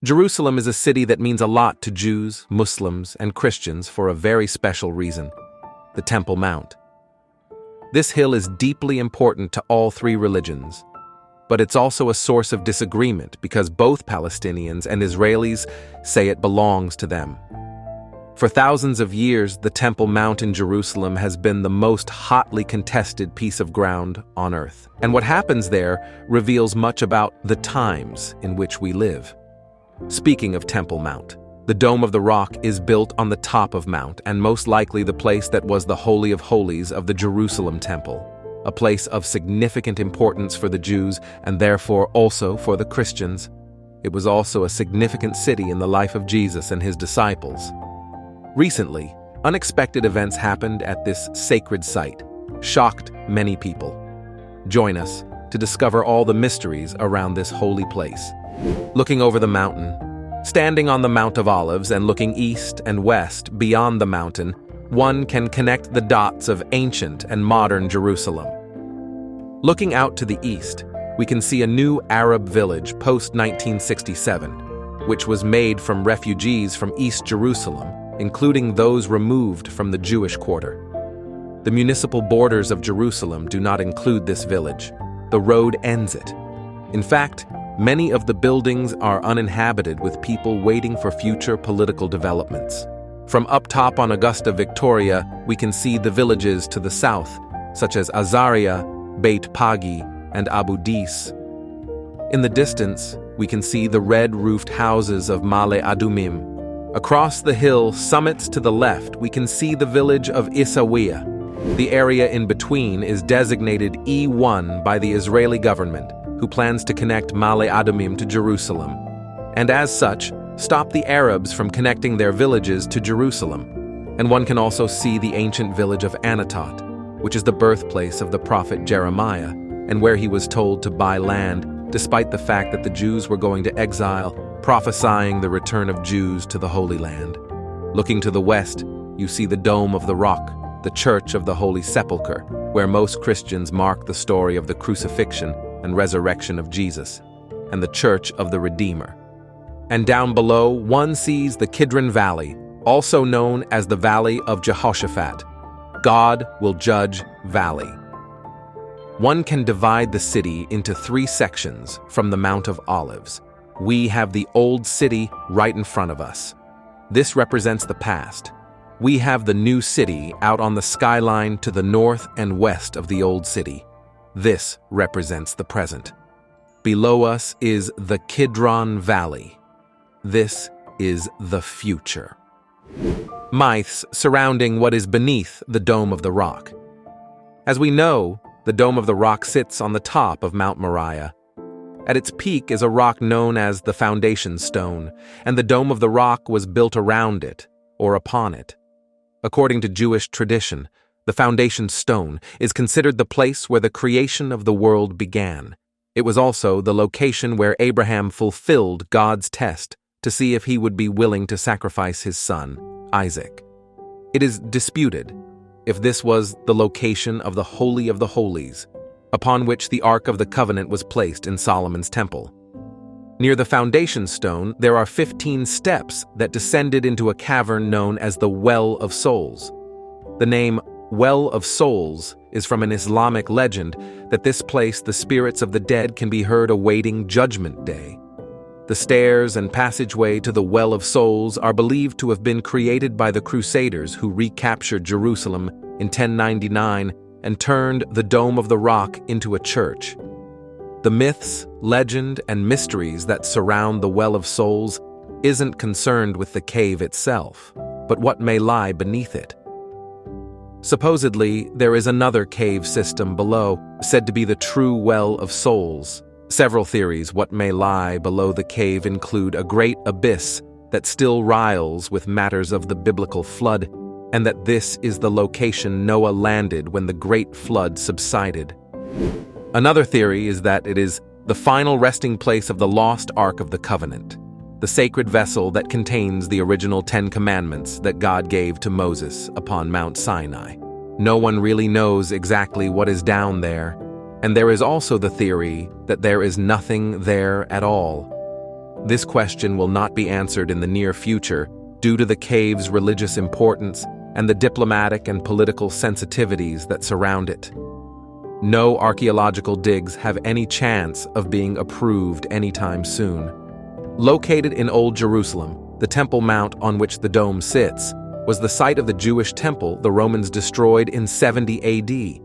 Jerusalem is a city that means a lot to Jews, Muslims, and Christians for a very special reason: the Temple Mount. This hill is deeply important to all three religions, but it's also a source of disagreement because both Palestinians and Israelis say it belongs to them. For thousands of years, the Temple Mount in Jerusalem has been the most hotly contested piece of ground on earth. And what happens there reveals much about the times in which we live. Speaking of Temple Mount, the Dome of the Rock is built on the top of Mount and most likely the place that was the Holy of Holies of the Jerusalem Temple, a place of significant importance for the Jews and therefore also for the Christians. It was also a significant city in the life of Jesus and his disciples. Recently, unexpected events happened at this sacred site, shocked many people. Join us to discover all the mysteries around this holy place. Looking over the mountain, standing on the Mount of Olives and looking east and west beyond the mountain, one can connect the dots of ancient and modern Jerusalem. Looking out to the east, we can see a new Arab village post-1967, which was made from refugees from East Jerusalem, including those removed from the Jewish quarter. The municipal borders of Jerusalem do not include this village. The road ends it. In fact, many of the buildings are uninhabited with people waiting for future political developments. From up top on Augusta Victoria, we can see the villages to the south, such as Azaria, Beit Pagi, and Abu Dis. In the distance, we can see the red-roofed houses of Male Adumim. Across the hill, summits to the left, we can see the village of Isawiya. The area in between is designated E1 by the Israeli government, who plans to connect Male Adumim to Jerusalem, and as such, stop the Arabs from connecting their villages to Jerusalem. And one can also see the ancient village of Anatot, which is the birthplace of the prophet Jeremiah, and where he was told to buy land, despite the fact that the Jews were going to exile, prophesying the return of Jews to the Holy Land. Looking to the west, you see the Dome of the Rock, the Church of the Holy Sepulchre, where most Christians mark the story of the crucifixion and resurrection of Jesus, and the Church of the Redeemer. And down below, one sees the Kidron Valley, also known as the Valley of Jehoshaphat. God will judge valley. One can divide the city into three sections from the Mount of Olives. We have the old city right in front of us. This represents the past. We have the new city out on the skyline to the north and west of the old city. This represents the present. Below us is the Kidron Valley. This is the future. Myths surrounding what is beneath the Dome of the Rock. As we know, the Dome of the Rock sits on the top of Mount Moriah. At its peak is a rock known as the foundation stone, and the Dome of the Rock was built around it, or upon it. According to Jewish tradition, the foundation stone is considered the place where the creation of the world began. It was also the location where Abraham fulfilled God's test to see if he would be willing to sacrifice his son, Isaac. It is disputed if this was the location of the Holy of the Holies, upon which the Ark of the Covenant was placed in Solomon's temple. Near the foundation stone, there are 15 steps that descended into a cavern known as the Well of Souls. The name Well of Souls is from an Islamic legend that this place the spirits of the dead can be heard awaiting Judgment Day. The stairs and passageway to the Well of Souls are believed to have been created by the Crusaders who recaptured Jerusalem in 1099 and turned the Dome of the Rock into a church. The myths, legend, and mysteries that surround the Well of Souls isn't concerned with the cave itself, but what may lie beneath it. Supposedly, there is another cave system below, said to be the true Well of Souls. Several theories what may lie below the cave include a great abyss that still riles with matters of the biblical flood, and that this is the location Noah landed when the great flood subsided. Another theory is that it is the final resting place of the lost Ark of the Covenant, the sacred vessel that contains the original 10 Commandments that God gave to Moses upon Mount Sinai. No one really knows exactly what is down there, and there is also the theory that there is nothing there at all. This question will not be answered in the near future due to the cave's religious importance and the diplomatic and political sensitivities that surround it. No archaeological digs have any chance of being approved anytime soon. Located in Old Jerusalem, the Temple Mount on which the dome sits was the site of the Jewish temple the Romans destroyed in 70 AD.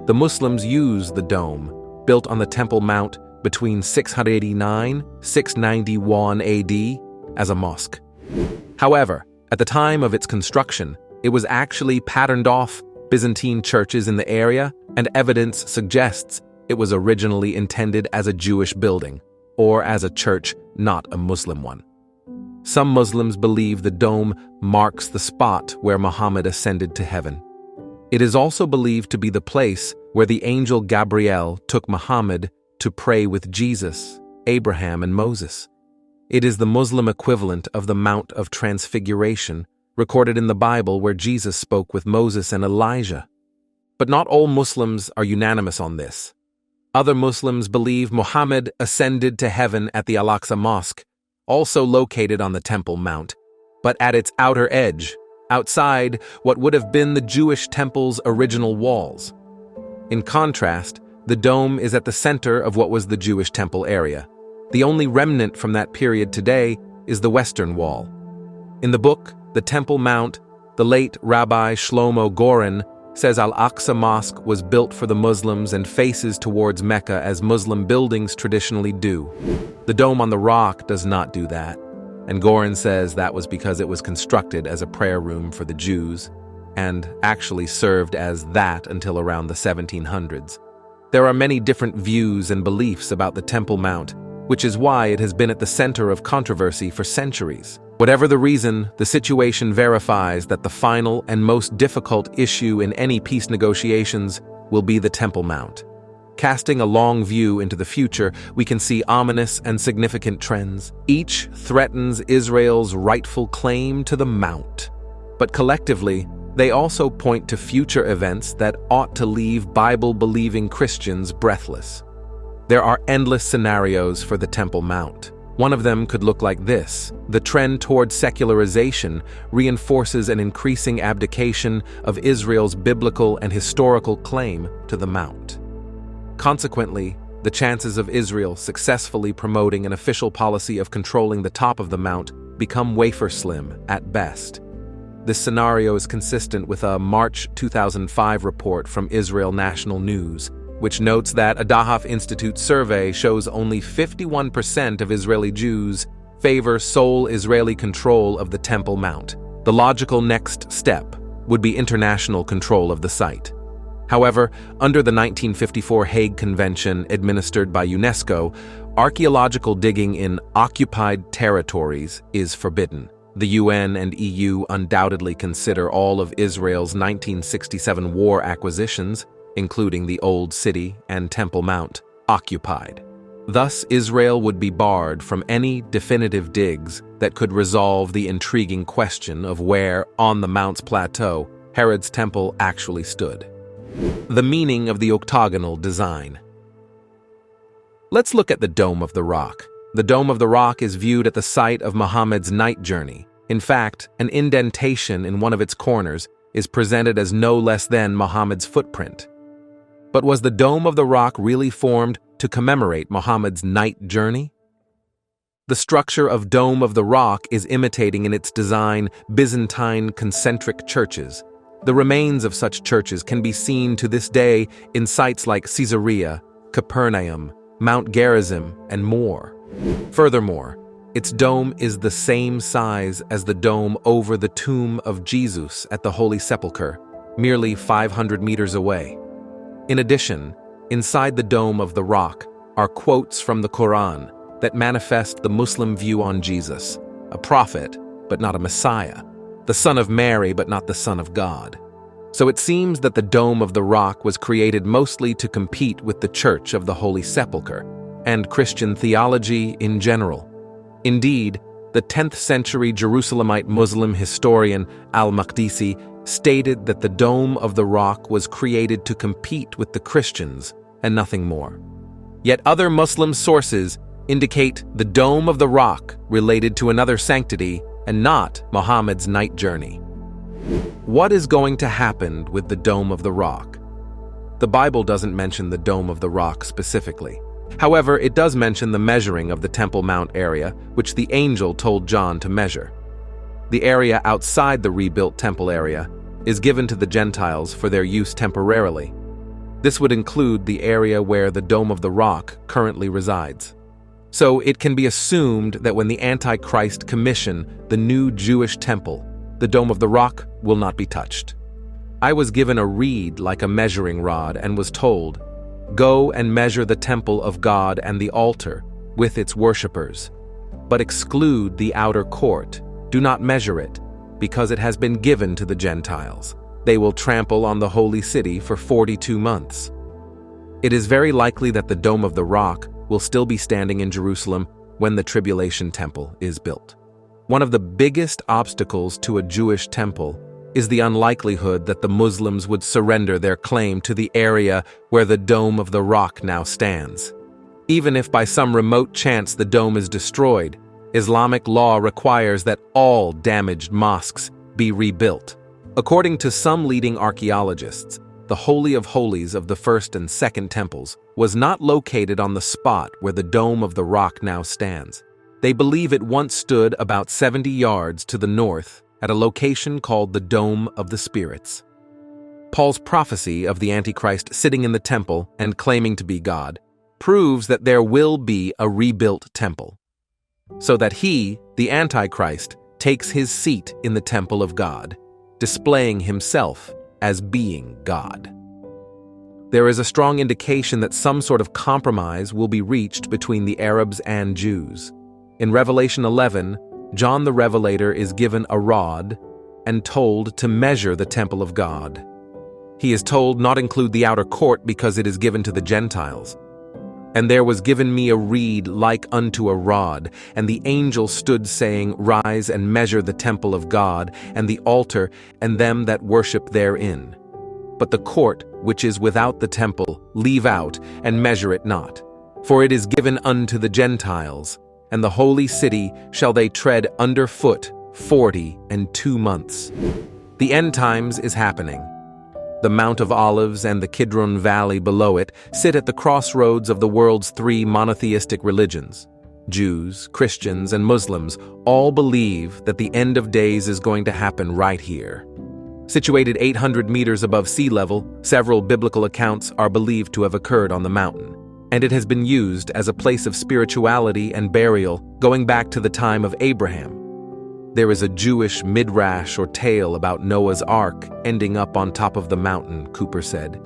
The Muslims used the dome, built on the Temple Mount between 689–691 AD, as a mosque. However, at the time of its construction, it was actually patterned off Byzantine churches in the area, and evidence suggests it was originally intended as a Jewish building, or as a church, not a Muslim one. Some Muslims believe the dome marks the spot where Muhammad ascended to heaven. It is also believed to be the place where the angel Gabriel took Muhammad to pray with Jesus, Abraham, and Moses. It is the Muslim equivalent of the Mount of Transfiguration, recorded in the Bible, where Jesus spoke with Moses and Elijah. But not all Muslims are unanimous on this. Other Muslims believe Muhammad ascended to heaven at the Al-Aqsa Mosque, also located on the Temple Mount, but at its outer edge, outside what would have been the Jewish temple's original walls. In contrast, the dome is at the center of what was the Jewish temple area. The only remnant from that period today is the Western Wall. In the book, The Temple Mount, the late Rabbi Shlomo Goren says Al-Aqsa Mosque was built for the Muslims and faces towards Mecca as Muslim buildings traditionally do. The Dome on the Rock does not do that, and Goren says that was because it was constructed as a prayer room for the Jews and actually served as that until around the 1700s. There are many different views and beliefs about the Temple Mount, which is why it has been at the center of controversy for centuries. Whatever the reason, the situation verifies that the final and most difficult issue in any peace negotiations will be the Temple Mount. Casting a long view into the future, we can see ominous and significant trends. Each threatens Israel's rightful claim to the Mount. But collectively, they also point to future events that ought to leave Bible-believing Christians breathless. There are endless scenarios for the Temple Mount. One of them could look like this. The trend toward secularization reinforces an increasing abdication of Israel's biblical and historical claim to the Mount. Consequently, the chances of Israel successfully promoting an official policy of controlling the top of the Mount become wafer slim at best. This scenario is consistent with a March 2005 report from Israel National News, which notes that a Dahav Institute survey shows only 51% of Israeli Jews favor sole Israeli control of the Temple Mount. The logical next step would be international control of the site. However, under the 1954 Hague Convention administered by UNESCO, archaeological digging in occupied territories is forbidden. The UN and EU undoubtedly consider all of Israel's 1967 war acquisitions, including the Old City and Temple Mount, occupied. Thus, Israel would be barred from any definitive digs that could resolve the intriguing question of where, on the Mount's plateau, Herod's temple actually stood. The meaning of the octagonal design. Let's look at the Dome of the Rock. The Dome of the Rock is viewed at the site of Muhammad's night journey. In fact, an indentation in one of its corners is presented as no less than Muhammad's footprint. But was the Dome of the Rock really formed to commemorate Muhammad's night journey? The structure of Dome of the Rock is imitating in its design Byzantine concentric churches. The remains of such churches can be seen to this day in sites like Caesarea, Capernaum, Mount Gerizim, and more. Furthermore, its dome is the same size as the dome over the tomb of Jesus at the Holy Sepulchre, merely 500 meters away. In addition, inside the Dome of the Rock are quotes from the Quran that manifest the Muslim view on Jesus, a prophet, but not a Messiah, the son of Mary, but not the son of God. So it seems that the Dome of the Rock was created mostly to compete with the Church of the Holy Sepulchre and Christian theology in general. Indeed, the 10th century Jerusalemite Muslim historian al-Maqdisi stated that the Dome of the Rock was created to compete with the Christians and nothing more. Yet other Muslim sources indicate the Dome of the Rock related to another sanctity and not Muhammad's night journey. What is going to happen with the Dome of the Rock? The Bible doesn't mention the Dome of the Rock specifically. However, it does mention the measuring of the Temple Mount area, which the angel told John to measure. The area outside the rebuilt temple area is given to the Gentiles for their use temporarily. This would include the area where the Dome of the Rock currently resides. So it can be assumed that when the Antichrist commission the new Jewish temple, the Dome of the Rock will not be touched. I was given a reed like a measuring rod and was told, "Go and measure the temple of God and the altar with its worshippers, but exclude the outer court. Do not measure it, because it has been given to the Gentiles. They will trample on the holy city for 42 months." It is very likely that the Dome of the Rock will still be standing in Jerusalem when the Tribulation Temple is built. One of the biggest obstacles to a Jewish temple is the unlikelihood that the Muslims would surrender their claim to the area where the Dome of the Rock now stands. Even if by some remote chance the dome is destroyed, Islamic law requires that all damaged mosques be rebuilt. According to some leading archaeologists, the Holy of Holies of the First and Second Temples was not located on the spot where the Dome of the Rock now stands. They believe it once stood about 70 yards to the north at a location called the Dome of the Spirits. Paul's prophecy of the Antichrist sitting in the temple and claiming to be God proves that there will be a rebuilt temple, so that he, the Antichrist, takes his seat in the temple of God, displaying himself as being God. There is a strong indication that some sort of compromise will be reached between the Arabs and Jews. In Revelation 11, John the Revelator is given a rod and told to measure the temple of God. He is told not include the outer court because it is given to the Gentiles. "And there was given me a reed like unto a rod, and the angel stood saying, Rise and measure the temple of God, and the altar, and them that worship therein. But the court, which is without the temple, leave out, and measure it not. For it is given unto the Gentiles, and the holy city shall they tread under foot 42 months. The end times is happening. The Mount of Olives and the Kidron Valley below it sit at the crossroads of the world's three monotheistic religions. Jews, Christians, and Muslims all believe that the end of days is going to happen right here. Situated 800 meters above sea level, several biblical accounts are believed to have occurred on the mountain, and it has been used as a place of spirituality and burial going back to the time of Abraham. There is a Jewish midrash or tale about Noah's Ark ending up on top of the mountain, Cooper said.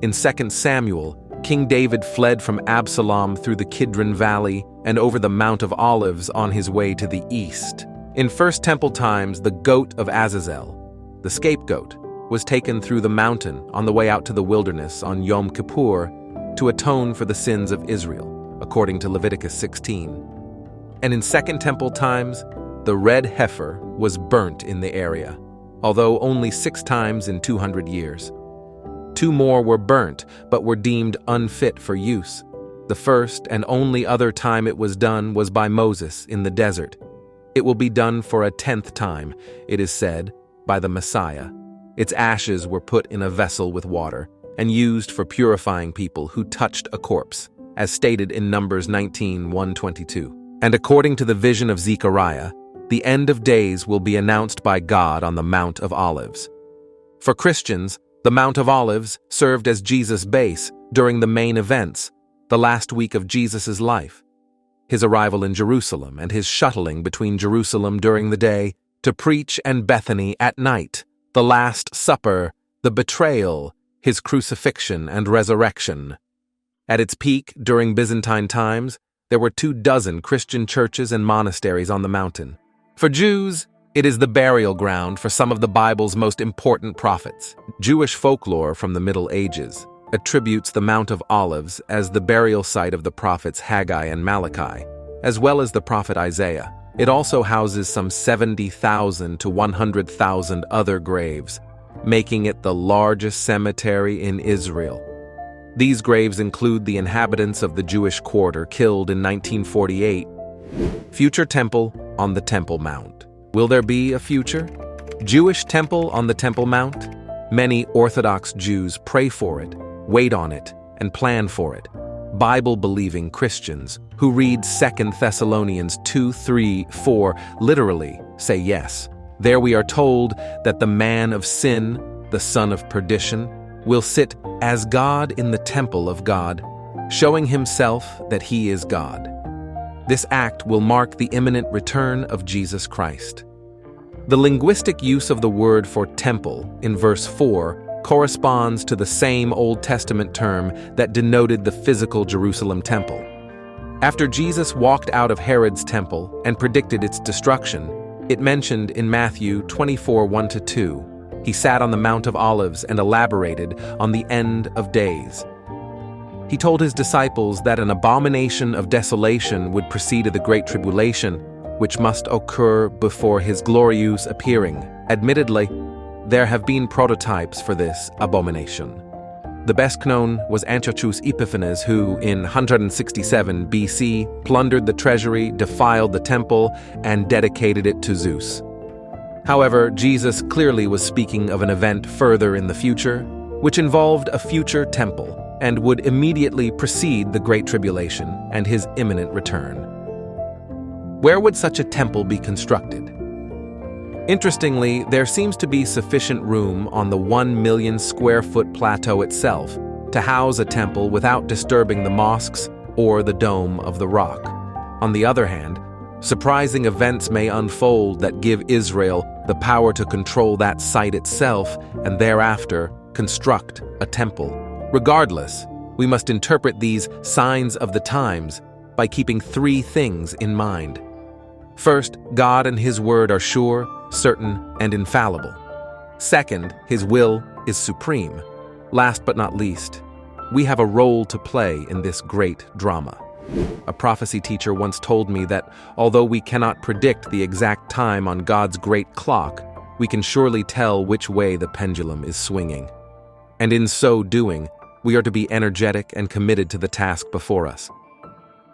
In 2 Samuel, King David fled from Absalom through the Kidron Valley and over the Mount of Olives on his way to the east. In First Temple times, the goat of Azazel, the scapegoat, was taken through the mountain on the way out to the wilderness on Yom Kippur to atone for the sins of Israel, according to Leviticus 16. And in Second Temple times, the red heifer was burnt in the area, although only 6 times in 200 years. 2 more were burnt, but were deemed unfit for use. The first and only other time it was done was by Moses in the desert. It will be done for a 10th time, it is said, by the Messiah. Its ashes were put in a vessel with water and used for purifying people who touched a corpse, as stated in Numbers 19:1-22. And according to the vision of Zechariah, the end of days will be announced by God on the Mount of Olives. For Christians, the Mount of Olives served as Jesus' base during the main events, the last week of Jesus' life, his arrival in Jerusalem and his shuttling between Jerusalem during the day to preach and Bethany at night, the Last Supper, the betrayal, his crucifixion and resurrection. At its peak during Byzantine times, there were 24 Christian churches and monasteries on the mountain. For Jews, it is the burial ground for some of the Bible's most important prophets. Jewish folklore from the Middle Ages attributes the Mount of Olives as the burial site of the prophets Haggai and Malachi, as well as the prophet Isaiah. It also houses some 70,000 to 100,000 other graves, making it the largest cemetery in Israel. These graves include the inhabitants of the Jewish quarter killed in 1948. Future temple on the Temple Mount. Will there be a future Jewish temple on the Temple Mount? Many Orthodox Jews pray for it, wait on it, and plan for it. Bible-believing Christians who read 2 Thessalonians 2:3-4 literally say yes. There we are told that the man of sin, the son of perdition, will sit as God in the temple of God, showing himself that he is God. This act will mark the imminent return of Jesus Christ. The linguistic use of the word for temple in verse 4 corresponds to the same Old Testament term that denoted the physical Jerusalem temple. After Jesus walked out of Herod's temple and predicted its destruction, it mentioned in Matthew 24:1-2, he sat on the Mount of Olives and elaborated on the end of days. He told his disciples that an abomination of desolation would precede the Great Tribulation, which must occur before his glorious appearing. Admittedly, there have been prototypes for this abomination. The best known was Antiochus Epiphanes, who, in 167 BC, plundered the treasury, defiled the temple, and dedicated it to Zeus. However, Jesus clearly was speaking of an event further in the future, which involved a future temple, and would immediately precede the Great Tribulation and his imminent return. Where would such a temple be constructed? Interestingly, there seems to be sufficient room on the 1 million square foot plateau itself to house a temple without disturbing the mosques or the Dome of the Rock. On the other hand, surprising events may unfold that give Israel the power to control that site itself and thereafter construct a temple. Regardless, we must interpret these signs of the times by keeping 3 things in mind. First, God and His Word are sure, certain, and infallible. Second, His will is supreme. Last but not least, we have a role to play in this great drama. A prophecy teacher once told me that although we cannot predict the exact time on God's great clock, we can surely tell which way the pendulum is swinging. And in so doing, we are to be energetic and committed to the task before us.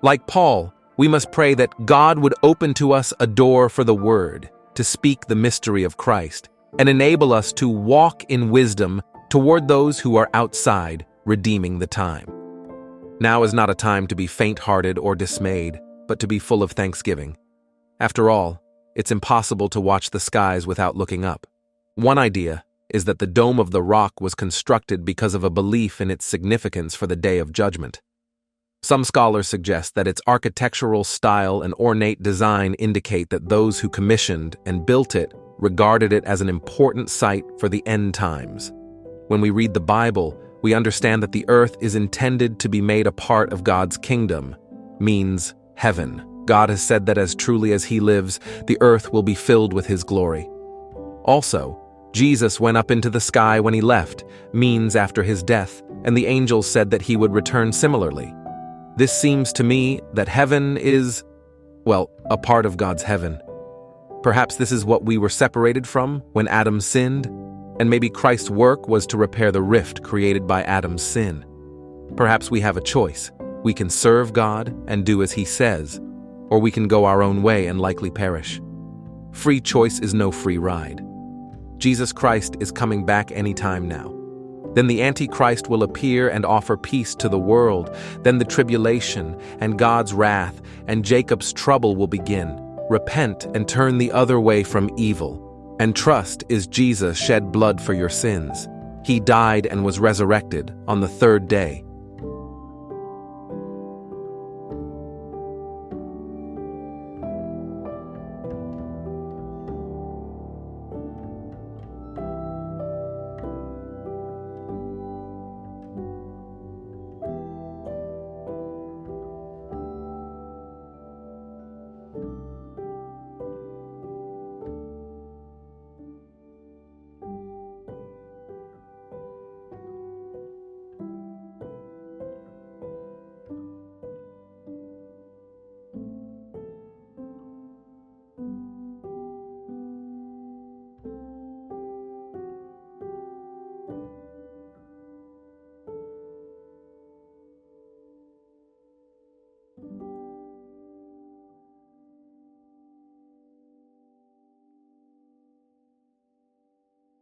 Like Paul, we must pray that God would open to us a door for the Word, to speak the mystery of Christ, and enable us to walk in wisdom toward those who are outside, redeeming the time. Now is not a time to be faint-hearted or dismayed, but to be full of thanksgiving. After all, it's impossible to watch the skies without looking up. One idea is that the Dome of the Rock was constructed because of a belief in its significance for the Day of Judgment. Some scholars suggest that its architectural style and ornate design indicate that those who commissioned and built it regarded it as an important site for the end times. When we read the Bible, we understand that the earth is intended to be made a part of God's kingdom, means heaven. God has said that as truly as He lives, the earth will be filled with His glory. Also, Jesus went up into the sky when He left, means after His death, and the angels said that He would return similarly. This seems to me that heaven is, well, a part of God's heaven. Perhaps this is what we were separated from when Adam sinned, and maybe Christ's work was to repair the rift created by Adam's sin. Perhaps we have a choice. We can serve God and do as He says, or we can go our own way and likely perish. Free choice is no free ride. Jesus Christ is coming back any time now. Then the Antichrist will appear and offer peace to the world. Then the tribulation and God's wrath and Jacob's trouble will begin. Repent and turn the other way from evil. And trust is Jesus shed blood for your sins. He died and was resurrected on the 3rd day.